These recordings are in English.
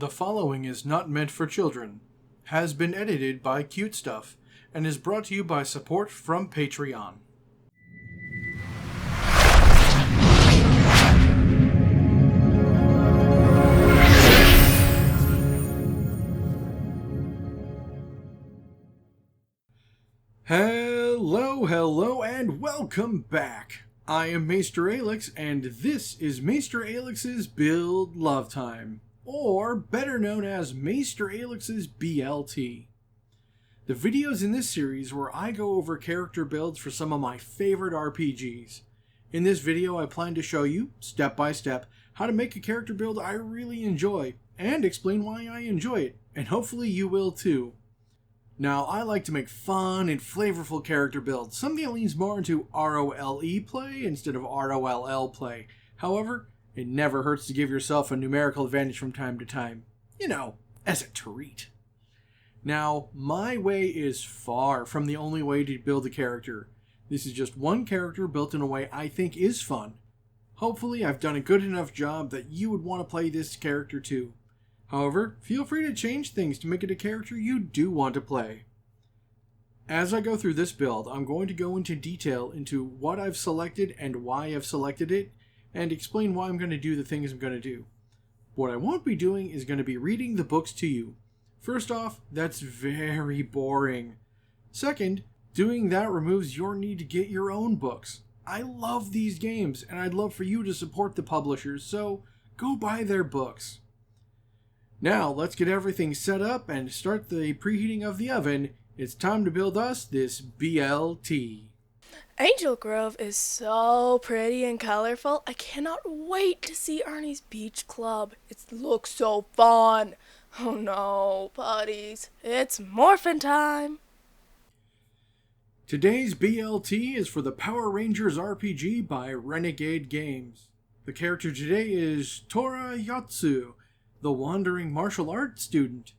The following is not meant for children, has been edited by Cute Stuff, and is brought to you by support from Patreon. Hello, and welcome back! I am MasterAelix, and this is MasterAelix's Build Love Time, or better known as MasterAelix's BLT. The videos in this series where I go over character builds for some of my favorite RPGs. In this video I plan to show you, step by step, how to make a character build I really enjoy, and explain why I enjoy it, and hopefully you will too. Now, I like to make fun and flavorful character builds, something that leans more into ROLE play instead of ROLL play. However, it never hurts to give yourself a numerical advantage from time to time. You know, as a treat. Now, my way is far from the only way to build a character. This is just one character built in a way I think is fun. Hopefully, I've done a good enough job that you would want to play this character too. However, feel free to change things to make it a character you do want to play. As I go through this build, I'm going to go into detail into what I've selected and why I've selected it, and explain why I'm going to do the things I'm going to do. What I won't be doing is going to be reading the books to you. First off, that's very boring. Second, doing that removes your need to get your own books. I love these games, and I'd love for you to support the publishers, so go buy their books. Now, let's get everything set up and start the preheating of the oven. It's time to build us this BLT. Angel Grove is so pretty and colorful. I cannot wait to see Ernie's Beach Club. It looks so fun. Oh no, buddies, it's morphin' time. Today's BLT is for the Power Rangers RPG by Renegade Games. The character today is Tora Yotsu, the wandering martial arts student.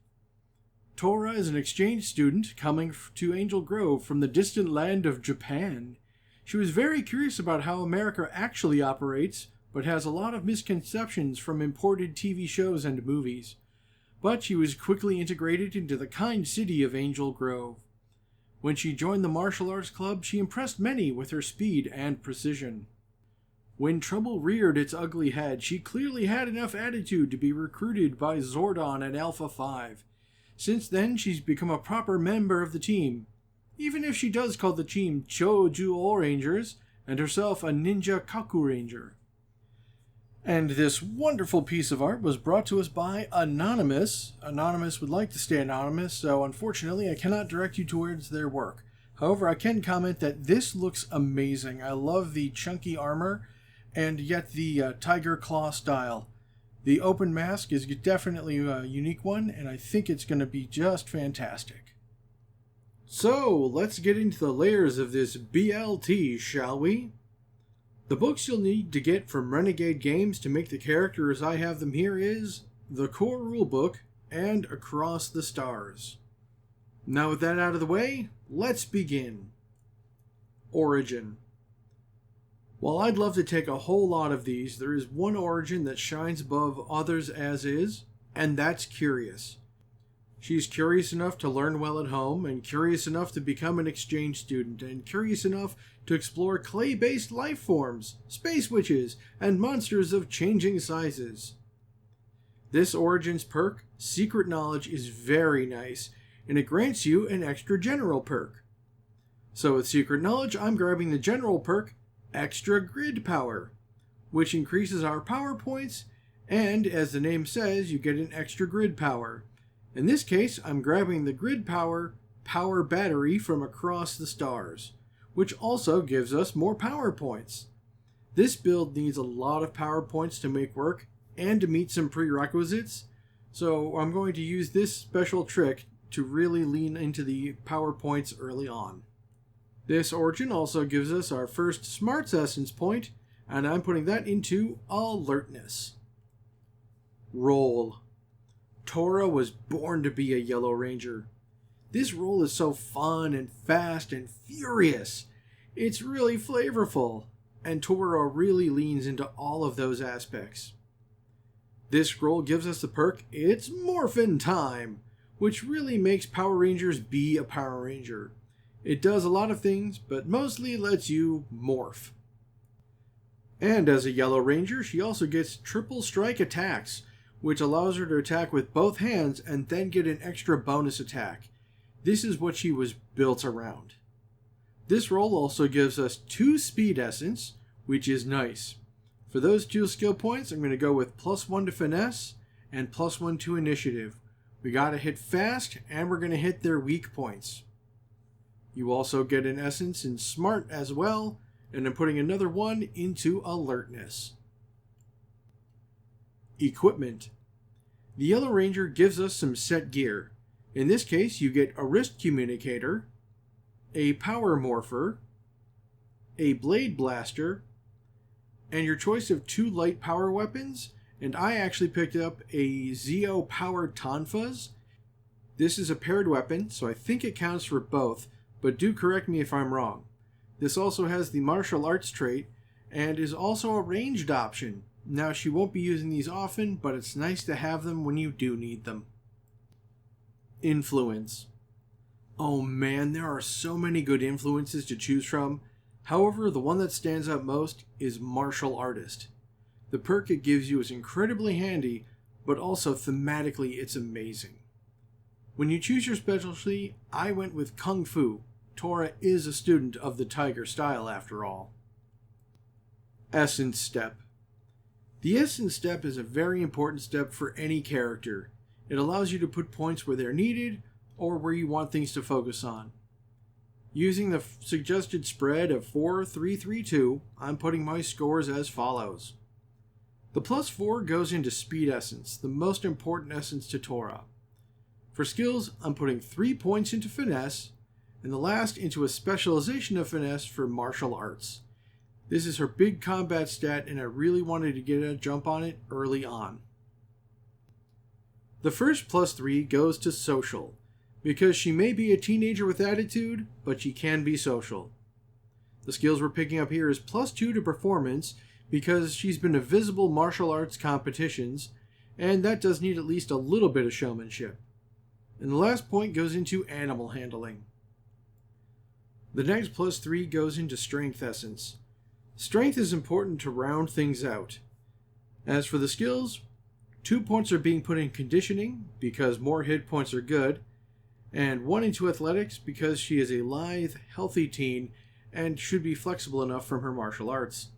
Tora is an exchange student coming to Angel Grove from the distant land of Japan. She was very curious about how America actually operates, but has a lot of misconceptions from imported TV shows and movies. But she was quickly integrated into the kind city of Angel Grove. When she joined the martial arts club, she impressed many with her speed and precision. When trouble reared its ugly head, she clearly had enough attitude to be recruited by Zordon at Alpha 5. Since then, she's become a proper member of the team, even if she does call the team Choju Rangers and herself a Ninja Kaku Ranger. And this wonderful piece of art was brought to us by Anonymous. Anonymous would like to stay anonymous, so unfortunately I cannot direct you towards their work. However, I can comment that this looks amazing. I love the chunky armor, and yet the tiger claw style. The open mask is definitely a unique one, and I think it's going to be just fantastic. So, let's get into the layers of this BLT, shall we? The books you'll need to get from Renegade Games to make the characters I have them here is the core rulebook and Across the Stars. Now with that out of the way, let's begin. Origin. While I'd love to take a whole lot of these, there is one origin that shines above others as is, and that's curious. She's curious enough to learn well at home, and curious enough to become an exchange student, and curious enough to explore clay-based life forms, space witches, and monsters of changing sizes. This origin's perk, Secret Knowledge, is very nice, and it grants you an extra general perk. So with Secret Knowledge, I'm grabbing the general perk, Extra Grid Power, which increases our power points, and as the name says, you get an extra grid power. In this case, I'm grabbing the Grid Power Battery from Across the Stars, which also gives us more power points. This build needs a lot of power points to make work, and to meet some prerequisites, so I'm going to use this special trick to really lean into the power points early on. This origin also gives us our first Smarts Essence point, and I'm putting that into Alertness. Roll. Tora was born to be a Yellow Ranger. This role is so fun and fast and furious. It's really flavorful, and Tora really leans into all of those aspects. This scroll gives us the perk, It's Morphin' Time, which really makes Power Rangers be a Power Ranger. It does a lot of things, but mostly lets you morph. And as a Yellow Ranger, she also gets triple strike attacks, which allows her to attack with both hands and then get an extra bonus attack. This is what she was built around. This roll also gives us 2 speed essence, which is nice. For those 2 skill points, I'm going to go with +1 to finesse and +1 to initiative. We gotta hit fast, and we're going to hit their weak points. You also get an essence in smart as well, and I'm putting another one into alertness. Equipment. The Yellow Ranger gives us some set gear. In this case, you get a wrist communicator, a power morpher, a blade blaster, and your choice of 2 light power weapons, and I actually picked up a Zeo powered Tonfas. This is a paired weapon, so I think it counts for both, but do correct me if I'm wrong. This also has the martial arts trait, and is also a ranged option. Now, she won't be using these often, but it's nice to have them when you do need them. Influence. Oh man, there are so many good influences to choose from. However, the one that stands out most is Martial Artist. The perk it gives you is incredibly handy, but also thematically it's amazing. When you choose your specialty, I went with Kung Fu. Tora is a student of the Tiger style after all. Essence Step. The Essence Step is a very important step for any character. It allows you to put points where they're needed, or where you want things to focus on. Using the suggested spread of 4-3-3-2, I'm putting my scores as follows. The +4 goes into Speed Essence, the most important essence to Tora. For skills, I'm putting 3 points into Finesse, and the last into a specialization of Finesse for Martial Arts. This is her big combat stat, and I really wanted to get a jump on it early on. The first +3 goes to Social, because she may be a teenager with attitude, but she can be social. The skills we're picking up here is +2 to Performance, because she's been to visible martial arts competitions, and that does need at least a little bit of showmanship. And the last point goes into Animal Handling. The next +3 goes into Strength Essence. Strength is important to round things out. As for the skills, 2 points are being put in Conditioning, because more hit points are good, and 1 into Athletics, because she is a lithe, healthy teen, and should be flexible enough from her martial arts.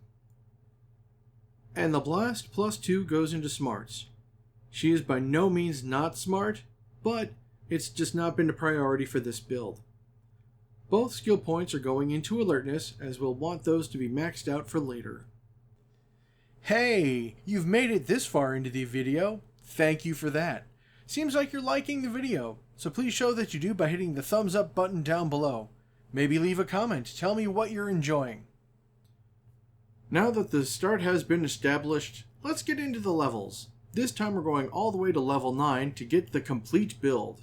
And the last +2 goes into Smarts. She is by no means not smart, but it's just not been a priority for this build. Both skill points are going into Alertness, as we'll want those to be maxed out for later. Hey, you've made it this far into the video. Thank you for that. Seems like you're liking the video, so please show that you do by hitting the thumbs up button down below. Maybe leave a comment, tell me what you're enjoying. Now that the start has been established, let's get into the levels. This time we're going all the way to level 9 to get the complete build.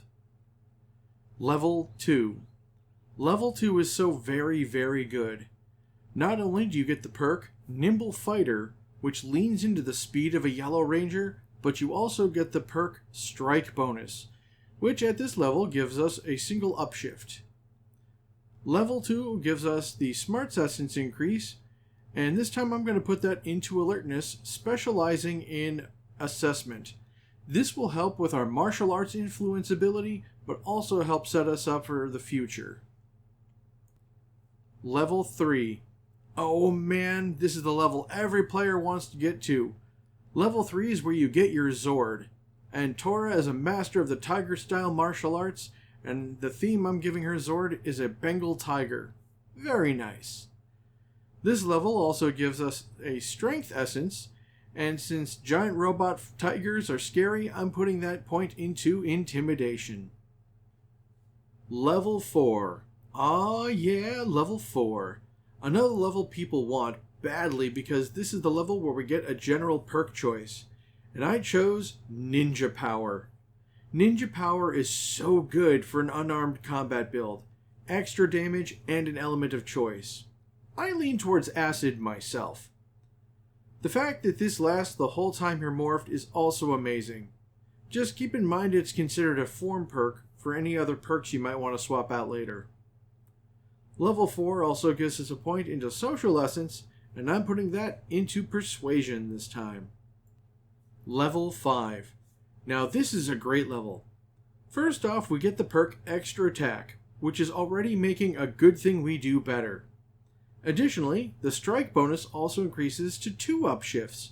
Level 2. Level 2 is so very, very good. Not only do you get the perk, Nimble Fighter, which leans into the speed of a Yellow Ranger, but you also get the perk Strike Bonus, which at this level gives us a single upshift. Level 2 gives us the Smarts Essence increase, and this time I'm going to put that into Alertness, specializing in Assessment. This will help with our martial arts influence ability, but also help set us up for the future. Level 3. Oh man, this is the level every player wants to get to. Level 3 is where you get your Zord, and Tora is a master of the Tiger-style martial arts, and the theme I'm giving her Zord is a Bengal Tiger. Very nice. This level also gives us a Strength Essence, and since giant robot tigers are scary, I'm putting that point into Intimidation. Level 4. Ah yeah, level 4. Another level people want badly because this is the level where we get a general perk choice. And I chose Ninja Power. Ninja Power is so good for an unarmed combat build. Extra damage and an element of choice. I lean towards Acid myself. The fact that this lasts the whole time you're morphed is also amazing. Just keep in mind it's considered a form perk for any other perks you might want to swap out later. Level 4 also gives us a point into social essence, and I'm putting that into persuasion this time. Level 5. Now this is a great level. First off, we get the perk Extra Attack, which is already making a good thing we do better. Additionally, the strike bonus also increases to 2 upshifts.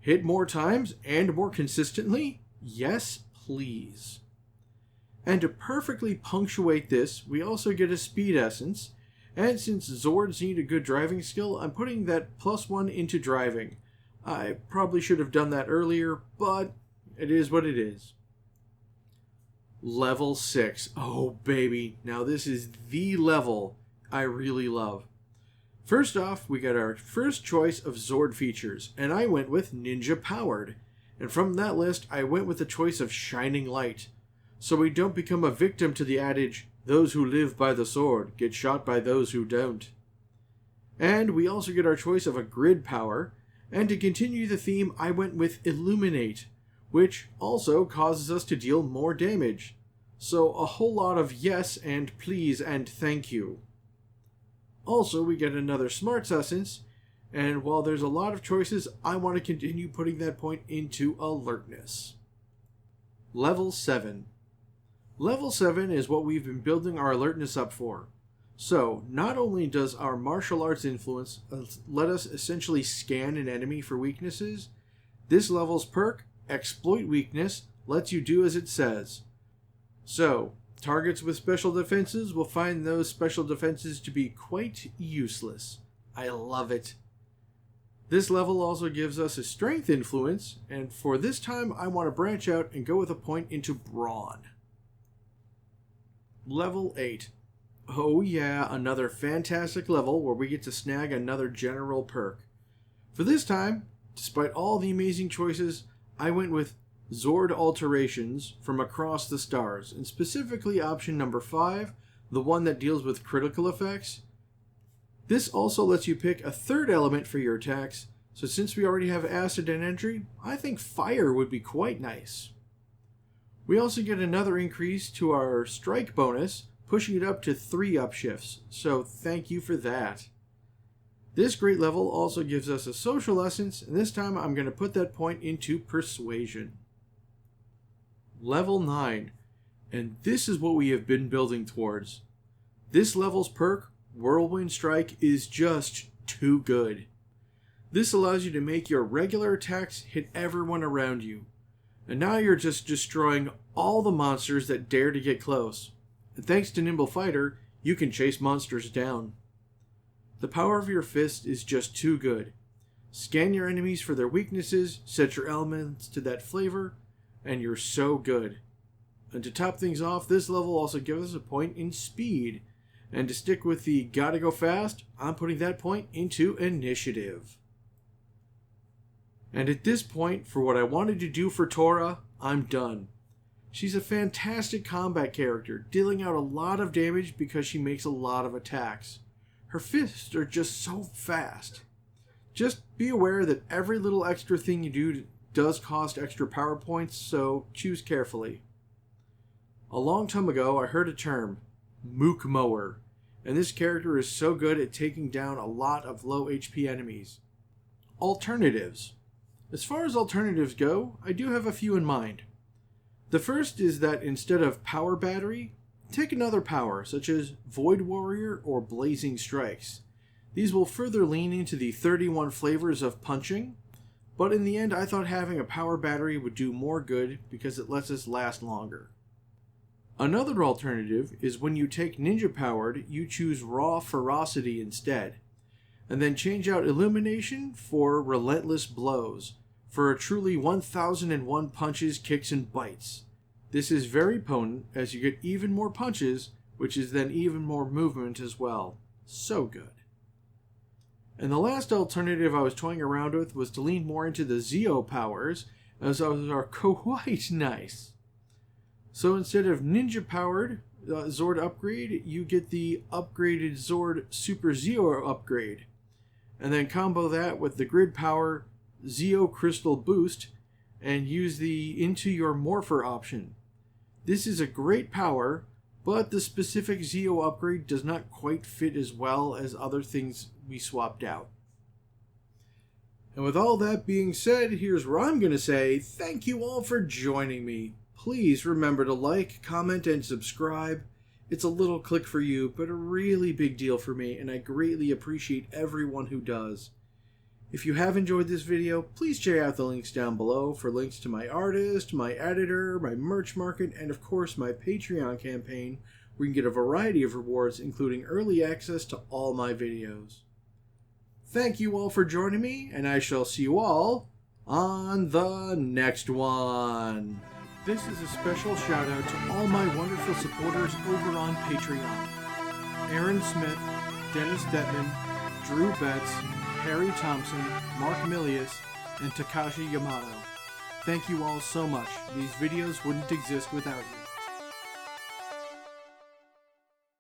Hit more times and more consistently? Yes, please. And to perfectly punctuate this, we also get a speed essence, and since Zords need a good driving skill, I'm putting that +1 into driving. I probably should have done that earlier, but it is what it is. Level 6. Oh baby, now this is the level I really love. First off, we got our first choice of Zord features, and I went with Ninja Powered. And from that list, I went with the choice of Shining Light, so we don't become a victim to the adage, those who live by the sword get shot by those who don't. And we also get our choice of a Grid Power, and to continue the theme, I went with Illuminate, which also causes us to deal more damage. So a whole lot of yes and please and thank you. Also, we get another Smarts Essence, and while there's a lot of choices, I want to continue putting that point into Alertness. Level 7. Level 7 is what we've been building our Alertness up for. So, not only does our martial arts influence let us essentially scan an enemy for weaknesses, this level's perk, Exploit Weakness, lets you do as it says. So, targets with special defenses will find those special defenses to be quite useless. I love it. This level also gives us a strength influence, and for this time I want to branch out and go with a point into Brawn. Level 8. Oh yeah, another fantastic level where we get to snag another general perk. For this time, despite all the amazing choices, I went with Zord Alterations from Across the Stars, and specifically option number 5, the one that deals with critical effects. This also lets you pick a third element for your attacks, so since we already have acid and entry, I think fire would be quite nice. We also get another increase to our strike bonus, pushing it up to 3 upshifts, so thank you for that. This great level also gives us a social essence, and this time I'm going to put that point into Persuasion. Level 9, and this is what we have been building towards. This level's perk, Whirlwind Strike, is just too good. This allows you to make your regular attacks hit everyone around you, and now you're just destroying all the monsters that dare to get close. And thanks to Nimble Fighter, you can chase monsters down. The power of your fist is just too good. Scan your enemies for their weaknesses, set your elements to that flavor, and you're so good. And to top things off, this level also gives us a point in speed. And to stick with the gotta go fast, I'm putting that point into Initiative. And at this point, for what I wanted to do for Tora, I'm done. She's a fantastic combat character, dealing out a lot of damage because she makes a lot of attacks. Her fists are just so fast. Just be aware that every little extra thing you do does cost extra power points, so choose carefully. A long time ago, I heard a term, Mook Mower, and this character is so good at taking down a lot of low HP enemies. Alternatives. As far as alternatives go, I do have a few in mind. The first is that instead of Power Battery, take another power, such as Void Warrior or Blazing Strikes. These will further lean into the 31 flavors of punching, but in the end I thought having a Power Battery would do more good because it lets us last longer. Another alternative is when you take Ninja Powered, you choose Raw Ferocity instead, and then change out Illumination for Relentless Blows, for a truly 1001 punches, kicks, and bites. This is very potent as you get even more punches, which is then even more movement as well. So good. And the last alternative I was toying around with was to lean more into the Zeo powers, as those are quite nice. So instead of Ninja Powered Zord upgrade, you get the upgraded Zord Super Zeo upgrade. And then combo that with the Grid Power, Zeo Crystal Boost and use the Into Your Morpher option. This is a great power, but the specific Zeo upgrade does not quite fit as well as other things we swapped out. And with all that being said, here's where I'm going to say thank you all for joining me. Please remember to like, comment, and subscribe. It's a little click for you, but a really big deal for me, and I greatly appreciate everyone who does. If you have enjoyed this video, please check out the links down below for links to my artist, my editor, my merch market, and of course my Patreon campaign, where you can get a variety of rewards, including early access to all my videos. Thank you all for joining me, and I shall see you all on the next one. This is a special shout out to all my wonderful supporters over on Patreon. Aaron Smith, Dennis Detman, Drew Betts, Harry Thompson, Mark Milius, and Takashi Yamato. Thank you all so much. These videos wouldn't exist without you.